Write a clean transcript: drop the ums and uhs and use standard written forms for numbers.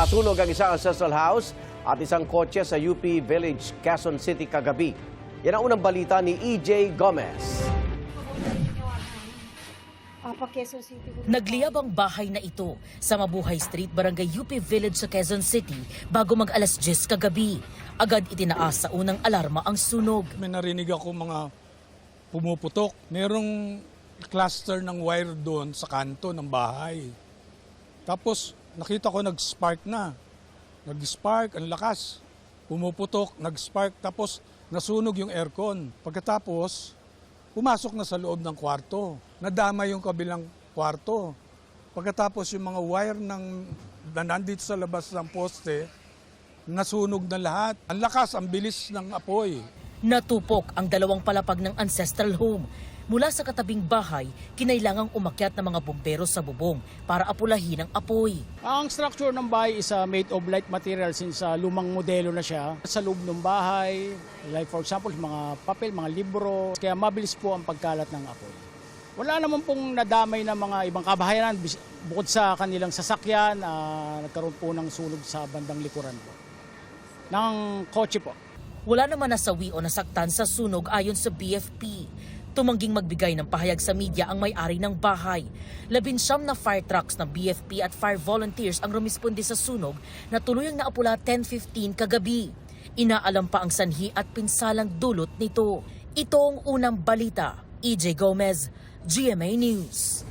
Nasunog ang isang ancestral house at isang kotse sa UP Village, Quezon City kagabi. Yan ang unang balita ni EJ Gomez. Nagliyab ang bahay na ito sa Mabuhay Street, Barangay UP Village sa Quezon City bago mag-alas 10 kagabi. Agad itinaas sa unang alarma ang sunog. May narinig ako mga pumuputok. Merong cluster ng wire doon sa kanto ng bahay. Tapos nakita ko nag-spark na. Nag-spark, ang lakas. Pumuputok, nag-spark, tapos nasunog yung aircon. Pagkatapos, pumasok na sa loob ng kwarto. Nadama yung kabilang kwarto. Pagkatapos yung mga wire na nandito sa labas ng poste, nasunog na lahat. Ang lakas, ang bilis ng apoy. Natupok ang dalawang palapag ng ancestral home. Mula sa katabing bahay, kinailangang umakyat ng mga bumbero sa bubong para apulahin ang apoy. Ang structure ng bahay is made of light material since lumang modelo na siya. Sa loob ng bahay, like for example, mga papel, mga libro, kaya mabilis po ang pagkalat ng apoy. Wala naman pong nadamay na mga ibang kabahayan bukod sa kanilang sasakyan, nagkaroon po ng sunog sa bandang likuran po ng kotse po. Wala naman nasawi o nasaktan sa sunog ayon sa BFP. Tumangging magbigay ng pahayag sa media ang may-ari ng bahay. 19 na fire trucks ng BFP at fire volunteers ang rumisponde sa sunog na tuluyang naapula 10:15 kagabi. Inaalam pa ang sanhi at pinsalang dulot nito. Ito ang unang balita. EJ Gomez, GMA News.